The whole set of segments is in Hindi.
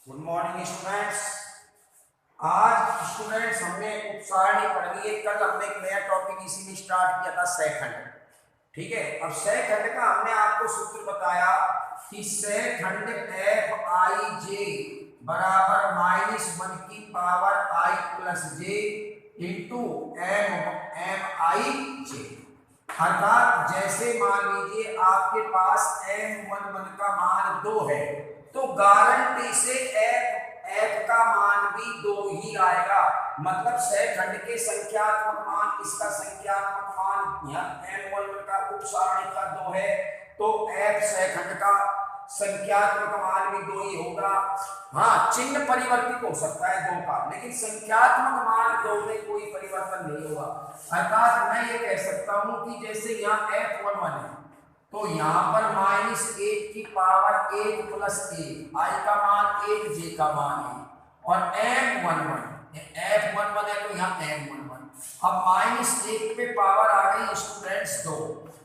Good morning students. आज स्टूडेंट्स हमने उपसारणी पढ़नी है। कल हमने एक नया टॉपिक इसी में स्टार्ट किया था, सहखंड। ठीक है, अब सहखंड का हमने आपको सूत्र बताया कि सहखंड एफ आई जे बराबर -1 की पावर आई प्लस जे इंटू एम आई जे। अर्थात जैसे मान लीजिए आपके पास m11 का मान 2 है तो गारंटी से f का मान भी 2 ही आएगा। मतलब सहखंड के संख्यात्मक मान, इसका संख्यात्मक मान यहाँ m11 का उपसारणी का 2 है तो f सहखंड का संख्यात्मक मान भी 2 ही होगा। हाँ, चिन्ह परिवर्तित हो सकता है 2 का, लेकिन संख्यात्मक मान 2 में कोई परिवर्तन नहीं होगा। अर्थात मैं ये कह सकता हूं कि जैसे यहाँ f11 है तो यहाँ पर -1 की पावर 1 प्लस 1, आई का मान 1, जे का मान 1, और m11 f11 है तो यहाँ m11। अब -1 पे पावर आ गई स्टूडेंट्स 2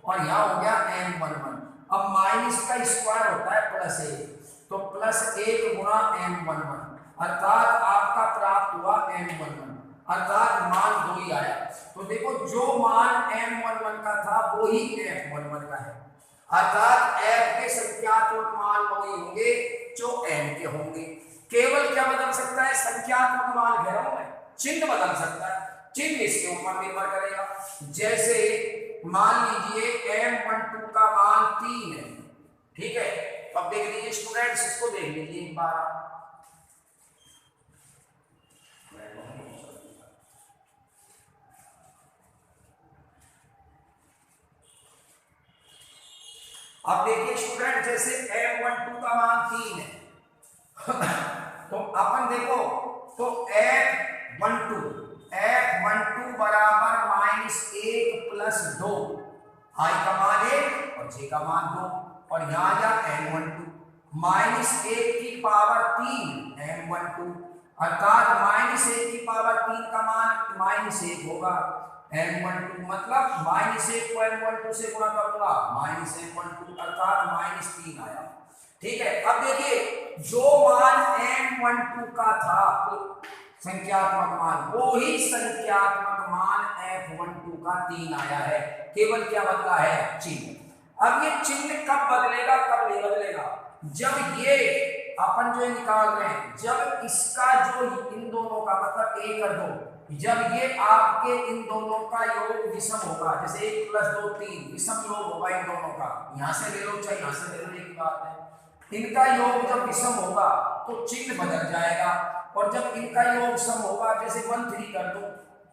और यहाँ हो गया m11। अब माइनस का स्क्वायर होता है +1, तो +1 गुणा m11 अर्थात आपका प्राप्त हुआ m11, अर्थात मान 2 ही आया। तो देखो जो मान m11 का था वो ही f11 का है, अर्थात f के संख्यात्मक मान वही होंगे जो m के होंगे। केवल क्या बदल सकता है? संख्यात्मक मान कह रहा हूं मैं, चिन्ह बदल सकता है। चिन्ह इसके ऊपर निर्भर करेगा। जैसे मान लीजिए m12 का मान 3 है, ठीक है। अब देख लीजिए स्टूडेंट्स, इसको देख लीजिए एक बार। अब देखिए स्टूडेंट, जैसे m12 का मान 3 है तो अपन देखो तो f12 बराबर -1 प्लस 2, आई का मान 1 और जे का मान 2, और यहाँ जा m12 -1 की पावर 3 m12, अर्थात -1 की पावर 3 का मान -1 होगा m12। मतलब -1 को m12 से गुणा करूंगा -m12 अर्थात -3 आया। ठीक है, अब देखिए जो मान m12 का था संख्यात्मक मान, वो ही संख्यात्मक मान f12 का 3 आया है। केवल क्या बदला है? चिन्ह। अब ये चिन्ह कब बदलेगा, कब नहीं बदलेगा? जब ये अपन जो निकाल रहे हैं, जब इसका जो इन दोनों का मतलब 1 और 2, जब ये आपके इन दोनों का योग विषम होगा, जैसे 1 + 2 3 विषम योग होगा इन दोनों का, यहां से ले लो चाहे यहां से ले लो, एक बात है। इनका योग जब विषम होगा तो चिन्ह बदल जाएगा, और जब इनका योग सम होगा, जैसे 1 3 कर दो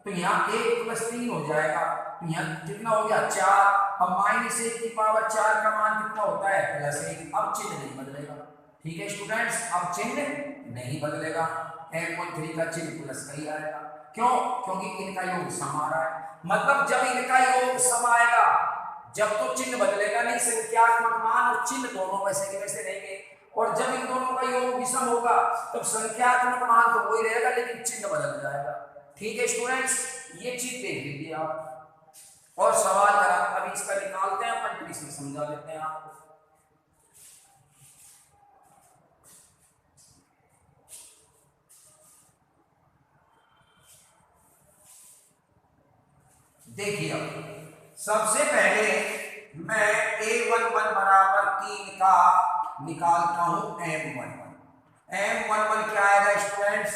तो यहाँ 1 + 3 हो जाएगा, तो यहाँ कितना हो गया 4। अब -1 की पावर 4 का मान कितना होता है? +1। अब चिन्ह नहीं बदलेगा। ठीक है स्टूडेंट्स, अब चिन्ह नहीं बदलेगा, m13 का चिन्ह प्लस का ही आएगा। क्यों? क्योंकि इनका योग सम आ रहा है। मतलब जब इनका योग सम आएगा जब तो चिन्ह बदलेगा नहीं, संख्यात्मक मान और चिन्ह दोनों वैसे के वैसे रहेंगे। और जब इन दोनों का योग विषम होगा तब संख्यात्मक मान तो वही रहेगा लेकिन चिन्ह बदल जाएगा। ठीक है स्टूडेंट्स, ये चीज देख लीजिए आप। और सवाल करा, अभी इसका निकालते हैं अपन, इसमें समझा देते हैं आपको। देखिए सबसे पहले मैं a11 बराबर 3 का निकालता हूं m11 क्या आएगा स्टूडेंट्स?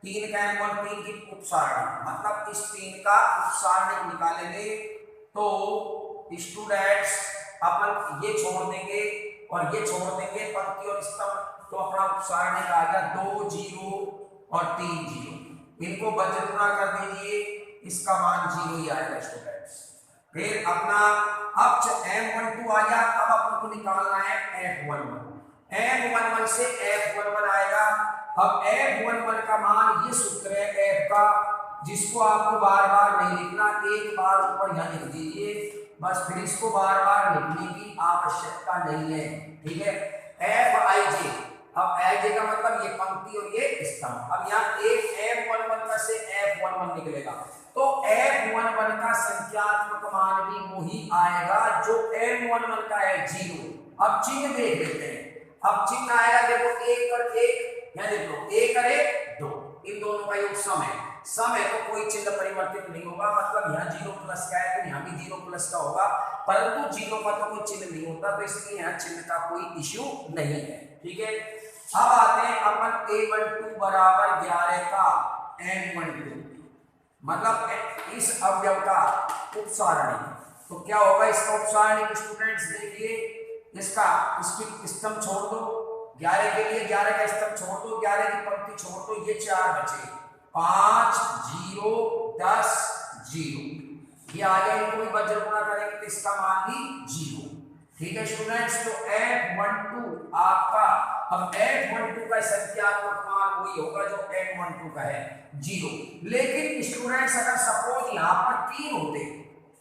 3 का m1 3 की उपसारणी, मतलब इस 3 का उपसारणी निकालेंगे तो स्टूडेंट्स अपन ये छोड़ देंगे और ये छोड़ देंगे पंक्ति और स्तंभ, तो अपना उपसारणी का आ गया 2 0 और 3 0। इनको बजरुना कर दीजिए, इसका मान 0 ही आएगा स्टूडेंट्स। फिर अपना अब m12 आ गया, अब अपन को निकालना है f11 से f11 आएगा। अब f11 का मान, ये सूत्र है f का, जिसको आपको बार बार नहीं लिखना, एक बार ऊपर यहाँ लिख दीजिए बस, फिर इसको बार बार लिखने की आवश्यकता नहीं है। ठीक है, fij। अब aj का मतलब ये पंक्ति और ये स्तंभ। अब यहाँ एक f11 का से f11 निकलेगा तो f11 का संख्यात्मक मान भी वही आएगा जो m11 का है 0। अब चिन्ह देख लेते हैं। अब चिन्ह आएगा, देखो 1 और 1 यहाँ का योग सम है, सम है तो कोई चिन्ह परिवर्तित नहीं होगा, मतलब यहाँ 0 प्लस का है तो यहाँ भी 0 प्लस का होगा, परंतु 0 का तो कोई चिन्ह नहीं होता, तो इसलिए यहाँ चिन्ह का कोई इश्यू नहीं है। ठीक है, अब आते हैं अपन a12 बराबर 11 का n12, मतलब इस अवयव का उपसारणी। तो क्या होगा इसका उपसारणी स्टूडेंट्स, देखिए इसका इसकी स्तंभ छोड़ दो, 11 के लिए 11 का स्तंभ छोड़ दो, 11 की पंक्ति छोड़ दो, ये 4 बचे, 5 0 10 0, ये आ गया, इनको भी वज्र गुणा करेंगे तो इसका मान भी 0। ठीक है स्टूडेंट्स, तो F12 आपका, अब F12 का संख्यात्मक मान वही होगा जो F12 का है 0, लेकिन स्टूडेंट्स अगर सपोज यहाँ पर 3 होते,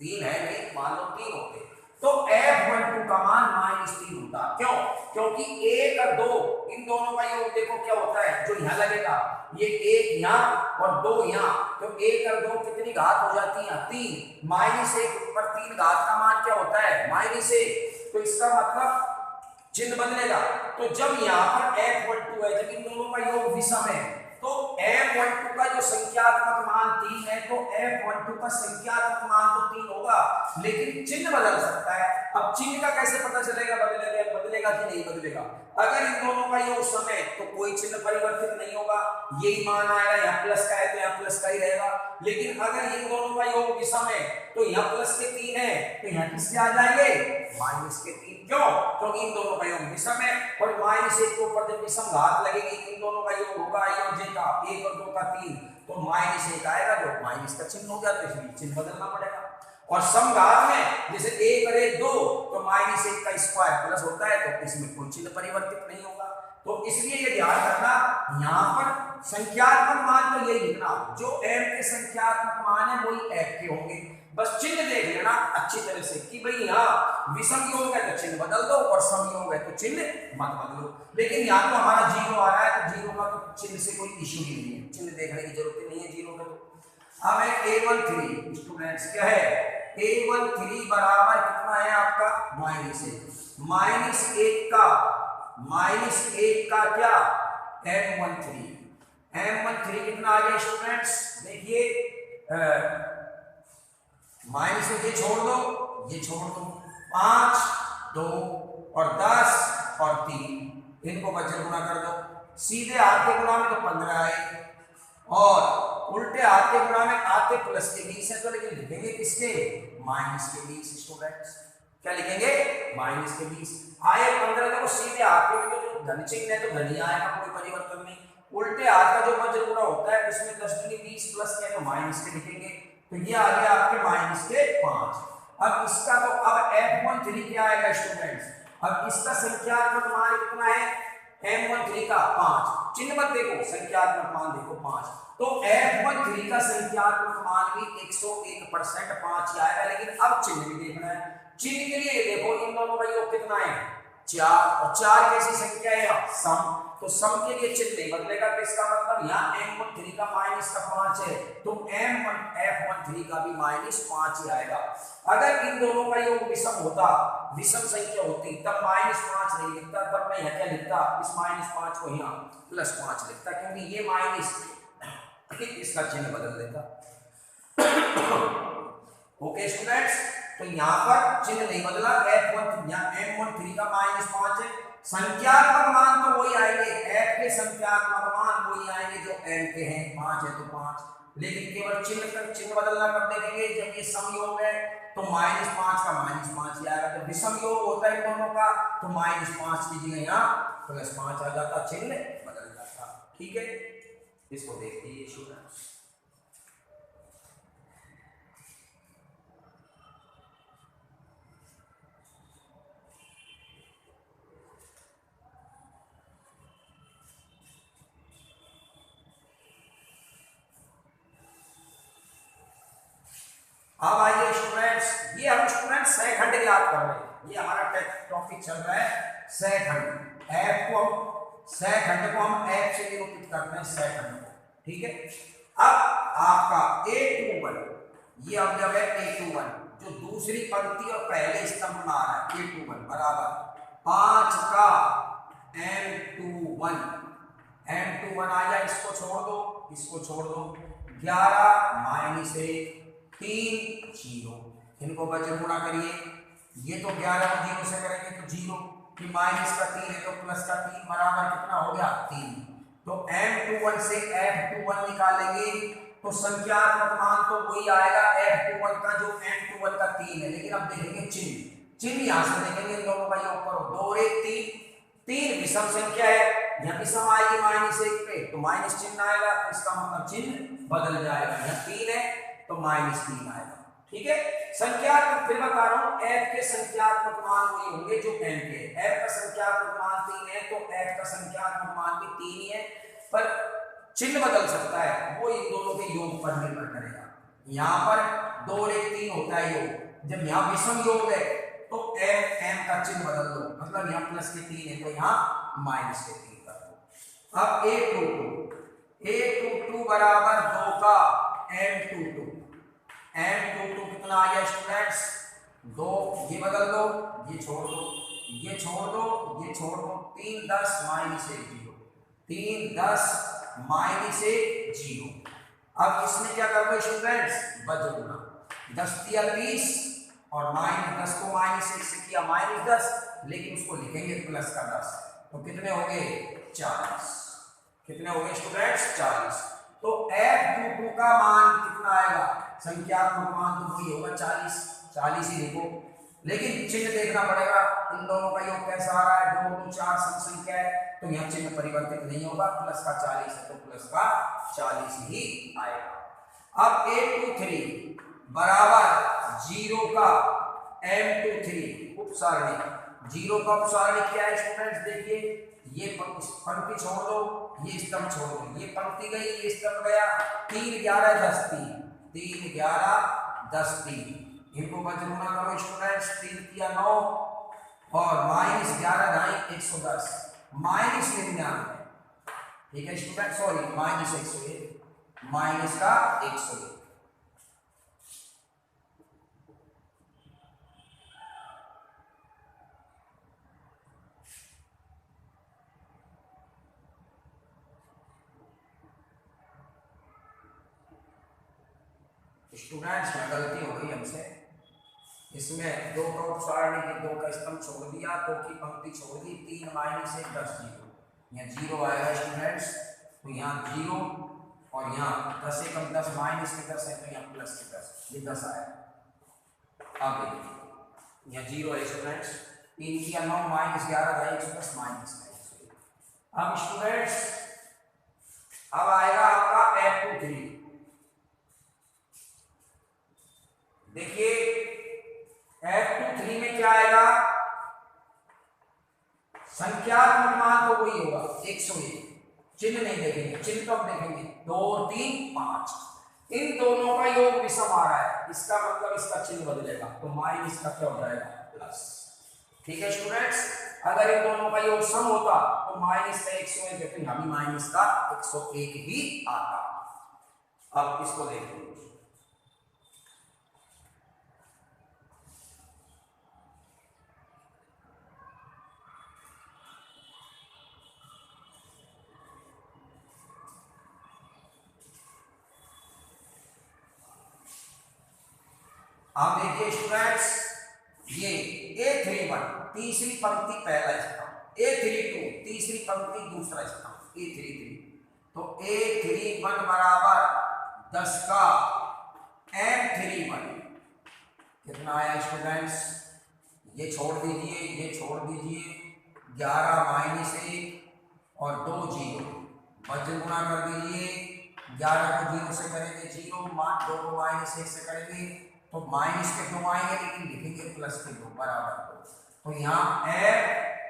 3 है नहीं, मान लो 3 होते, तो F12 का मान -3 होता। क्यों? क्योंकि 1 और 2 इन दोनों का योग देखो क्या होता है, जो यहाँ लगेगा ये 1 यहाँ और 2 यहाँ, तो 1 और 2 कितनी घात हो जाती है 3, -1 पर 3 घात का मान क्या होता है -1, तो इसका मतलब चिन्ह बदलेगा। तो जब यहाँ पर F12 है, जब इन दोनों का योग विषम है, तो F12 का जो संख्यात्मक मान 3 है, तो F12 का संख्यात्मक मान तो 3 होगा, लेकिन चिन्ह बदल सकता है। अब चिन्ह का कैसे पता चलेगा बदलेगा कि नहीं बदलेगा? अगर इन दोनों का योग सम है तो कोई चिन्ह परिवर्तित नहीं होगा, यही मान आएगा, यहाँ प्लस का है तो यहाँ प्लस का ही रहेगा, लेकिन अगर इन दोनों का योग विषम है तो यहाँ प्लस के 3 है तो यहाँ किसके आ जाएंगे, माइनस के 3। क्यों? क्योंकि इन दोनों का योग विषम है, और -1 के ऊपर जब विषम घात लगेगी, इन दोनों का योग होगा i और j का, 1 और 2 का 3, तो -1 आएगा, जो माइनस का चिन्ह हो जाता है, इसलिए चिन्ह बदलना पड़ेगा। और समघात में जैसे 1 और 1 2, तो -1 का स्क्वायर प्लस होता है, तो इसमें कोई चिन्ह परिवर्तित नहीं होगा। तो इसलिए ये ध्यान रखना, यहाँ पर संख्यात्मक मान तो यही लिखना, जो m के संख्यात्मक मान है वही f के होंगे, बस चिन्ह देख लेना अच्छी तरह से कि भाई यहाँ विषम योग है तो चिन्ह बदल दो, और सम योग है तो चिन्ह मत बदलो। लेकिन यहाँ तो हमारा 0 आ रहा है, तो 0 का तो चिन्ह से कोई इश्यू ही नहीं है, चिन्ह देखने की जरूरत नहीं है 0 का। तो अब है A13 स्टूडेंट्स, क्या है A13 बराबर कितना है आपका -1 का क्या M13 कितना आ गया स्टूडेंट्स, देखिए माइनस में ये छोड़ दो, ये छोड़ दो, 5 2 और 10 और 3, इनको वज्र गुणा कर दो, सीधे हाथ के गुणा में तो 15 है, और उल्टे हाथ के गुणा में आते प्लस के 20 है, तो लेकिन लिखेंगे किसके, माइनस के 20 स्टूडेंट्स, क्या लिखेंगे, माइनस के 20 आए 15, देखो सीधे हाथ के तो जो धन चिन्ह है तो धन ही आएगा, कोई परिवर्तन नहीं। उल्टे हाथ का जो वज्र गुणा होता है उसमें 10 दूनी 20 प्लस के, तो माइनस के लिखेंगे, तो ये आ गया आपके -5। अब इसका तो अब F13 क्या आएगा स्टूडेंट्स, अब इसका संख्यात्मक मान कितना है M13 का 5, चिन्ह मत देखो, संख्यात्मक मान देखो 5, तो F13 का संख्यात्मक मान भी 101% 5 ही आएगा। लेकिन अब चिन्ह भी देखना है, चिन्ह के लिए देखो इन दोनों का योग कितना है 4, और 4 कैसी संख्या है सम, तो सम के लिए चिन्ह नहीं बदलेगा, तो इसका मतलब यहाँ M13 का -5 है, तो F13 का भी -5 ही आएगा। अगर इन दोनों का योग विषम होता, विषम संख्या होती, तब -5 नहीं लिखता, तब मैं यहाँ क्या लिखता, इस -5 को यहाँ +5 लिखता, क्योंकि ये माइनस, इसका चिन्ह बदल देता। ओके स्टूडेंट्स, तो यहाँ पर चिन्ह नहीं बदला, M13 का -5 है, संख्यात्मक मान तो वही आएंगे, f के संख्यात्मक मान वही आएंगे जो m के हैं, 5 है तो 5, लेकिन केवल चिन्ह बदलना कर देंगे। जब ये सम योग है तो -5 का -5 ही आएगा, तो विषम योग होता है इन दोनों का, तो -5 कीजिए यहाँ +5 आ जाता, चिन्ह बदल जाता। ठीक है, इसको देख लीजिए स्टूडेंट्स। अब आइए स्टूडेंट्स, ये हम स्टूडेंट्स सहखंड याद कर रहे हैं, ये हमारा टॉपिक चल रहा है सहखंड, सहखंड को हम f से निरूपित करते हैं, सहखंड को। ठीक है, अब आपका A21, ये अवयव है A21, जो दूसरी पंक्ति और पहले स्तंभ में आ रहा है, A21 बराबर 5 का M21 आ जाए, इसको छोड़ दो, इसको छोड़ दो, 11 माइनस 1 3 0, इनको वज्र गुणा करिए, ये तो 11 को 0 से करेंगे तो 0, कि माइनस का 3 है तो प्लस का 3 बराबर कितना हो गया 3। तो M21 से F21 निकालेंगे तो संख्यात्मक मान तो वही आएगा F21 का जो M21 का 3 है, लेकिन अब देखेंगे चिन्ह यहां से देखेंगे, इन दोनों का योग करो, 2 1 3, 3 विषम संख्या है, यहाँ विषम आएगी -1 पे तो माइनस चिन्ह आएगा, तो इसका मतलब चिन्ह बदल जाएगा, यहाँ 3 है तो -3 आएगा। ठीक है, संख्यात्मक फिर बता रहा हूं, f के संख्यात्मक मान वही होंगे जो m के, f का संख्यात्मक मान 3 है तो f का संख्यात्मक मान भी 3 ही है, पर चिन्ह बदल सकता है, वो इन दोनों के योग पर निर्भर करेगा। यहाँ पर 2 1 3 होता है योग, जब यहाँ विषम योग है तो m का चिन्ह बदल दो, मतलब यहाँ प्लस के 3 है तो यहाँ माइनस के 3 कर दो। अब a22 बराबर 2 का m22 कितना आ गया स्टूडेंट्स 2, ये बदल दो, ये छोड़ दो, ये छोड़ दो, ये छोड़ दो, 3 10 -1 0, 3 10 -1 0। अब इसमें क्या कर दो स्टूडेंट्स, वज्र गुणा, 10 दिया 30 और -10 को -1 से किया -10, लेकिन उसको लिखेंगे प्लस का 10, तो कितने हो गए 40, कितने हो गए स्टूडेंट्स 40। तो F22 का मान कितना आएगा, संख्यात्मक मान तो वही होगा 40 ही लिखो, लेकिन चिन्ह देखना पड़ेगा, इन दोनों का योग कैसा आ रहा है, 2 2 4 सम संख्या है तो यहाँ चिन्ह परिवर्तित नहीं होगा, प्लस का 40 है तो प्लस का 40 ही आएगा। अब A23 बराबर 0 का M23 उपसारणी, 0 का उपसारणी क्या है स्टूडेंट्स, देखिए ये पंक्ति छोड़ दो, ये स्तंभ छोड़ दो, ये पंक्ति गई, ये स्तंभ गया, 3 11 10 3, 3 11 10 3, इनको वज्र गुणा करो स्टूडेंट्स, 3 किया 9 और -11 ढाई 110 -99, ठीक है स्टूडेंट, सॉरी -101, माइनस का 101। स्टूडेंट्स में गलती हो गई हमसे, इसमें 2 का उपसारणी के 2 का स्तंभ छोड़ दिया, 2 की पंक्ति छोड़ दी, 3 -1 10 0, यहाँ 0 आएगा स्टूडेंट्स, तो यहाँ 0 और यहाँ 10 से कम 10 माइनस के 10 है तो यहाँ प्लस के 10, ये 10 आएगा। आगे यहाँ 0 है स्टूडेंट्स, 3 किया 9 -11 ढाई 110 माइनस का 101। अब स्टूडेंट्स अब आएगा आपका F23, देखिए F23 में क्या आएगा, संख्यात्मक मान तो वही होगा 101, चिन्ह नहीं देखेंगे, चिन्ह कब देखेंगे 2 3 5, इन दोनों का योग विषम आ रहा है, इसका मतलब इसका चिन्ह बदलेगा, तो माइनस का क्या हो जाएगा प्लस। ठीक है स्टूडेंट्स, अगर इन दोनों का योग सम होता तो माइनस का 101 है, तो यहाँ भी माइनस का 101 ही आता। अब इसको देखिए, आप देखिए स्टूडेंट्स, ये A31 तीसरी पंक्ति पहला स्तंभ, A32 तीसरी पंक्ति दूसरा स्तंभ, A33, तो A31 बराबर 10 का M31 कितना आया स्टूडेंट्स, ये छोड़ दीजिए, ये छोड़ दीजिए, 11 -1 और 2 0, वज्र गुणा कर दीजिए, 11 को 0 से करेंगे 0, 2 को -1 से करेंगे तो माइनस के 2 आएंगे, लेकिन लिखेंगे प्लस के 2 बराबर 2, तो यहाँ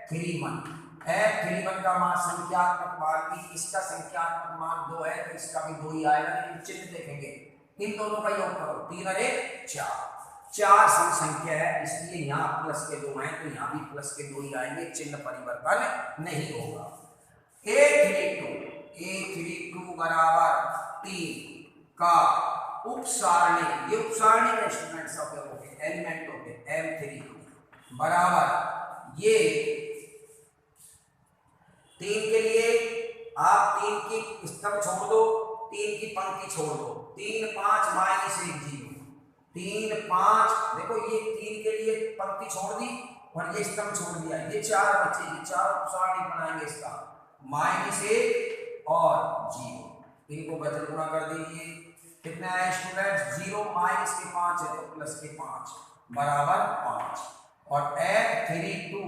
F31 का मान संख्यात्मक मान भी, इसका संख्यात्मक मान 2 है तो इसका भी 2 ही आएगा, लेकिन चिन्ह देखेंगे, इन दोनों का योग करो, 3 और 1 4 सम संख्या है, इसलिए यहाँ प्लस के 2 हैं तो यहाँ भी प्लस के 2 ही आएंगे, चिन्ह परिवर्तन नहीं होगा। A32 बराबर 3 का उपसारणी, ये उपसारणी का स्टूडेंट्स एलिमेंट होते M32 बराबर, ये 3 के लिए आप 3 की स्तंभ छोड़ दो, 3 पंक्ति छोड़ दो, 3 5 माइनस 1 0, 3 5, देखो ये 3 के लिए पंक्ति छोड़ दी और ये स्तंभ छोड़ दिया, ये 4 बचे, ये 4 उपसारणी बनाएंगे इसका, -1 और 0, इनको बचत गुणा कर दीजिए, कितना है स्टूडेंट्स, 0 माइनस के 5 है तो प्लस के 5 बराबर 5, और ऐड 3 2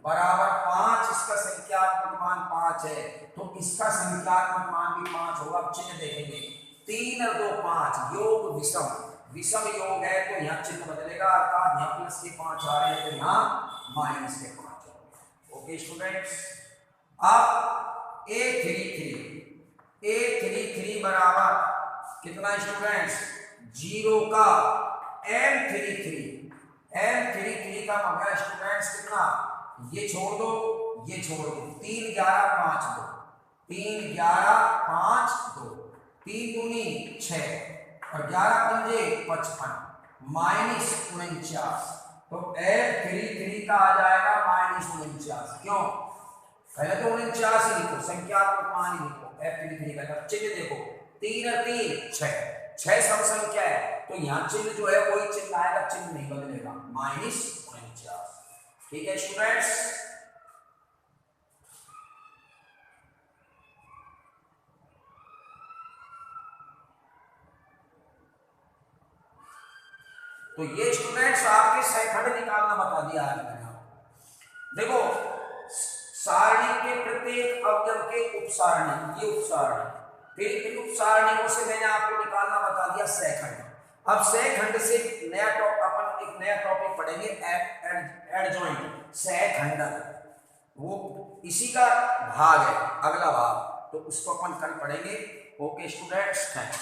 बराबर 5, इसका संख्यात्मक मान 5 है तो इसका संख्यात्मक मान भी 5 होगा। अब चिन्ह देखेंगे, 3 और 2 5, योग विषम, विषम योग है तो यहाँ चिन्ह बदलेगा, अर्थात यहाँ प्लस के 5 आ रहे हैं तो यहाँ माइनस के 5 होंगे। ओके स्टूडेंट्स, अब A33 बराबर कितना स्टूडेंट्स, 0 का M33 का मतलब स्टूडेंट्स कितना, ये छोड़ दो, ये छोड़ दो, 3 11 5 2, 3 11 5 2, 3 दूनी 6 और 11 पंजे 55 -49, तो F33 का आ जाएगा -49, क्यों, पहले तो 49 ही लिखो, संख्यात्मक मान ही लिखो, F33 का चिन्ह देखो, 3 और 3 6 सम संख्या है तो यहाँ चिन्ह जो है वही चिन्ह आएगा, चिन्ह नहीं बदलेगा, -49। ठीक है स्टूडेंट्स, तो ये स्टूडेंट्स आपके सैखंड निकालना बता दिया है मैंने आपको। देखो सारणी के प्रत्येक अवयव के उपसारणी, ये उपसारणी, फिर इन उपसारणियों से मैंने आपको निकालना बता दिया सैखंड। अब सैखंड से अपन एक नया टॉपिक पढ़ेंगे, एडजॉइंट, सैखंड, वो इसी का भाग है, अगला भाग, तो उसको अपन कल पढ़ेंगे। Okay students, thanks.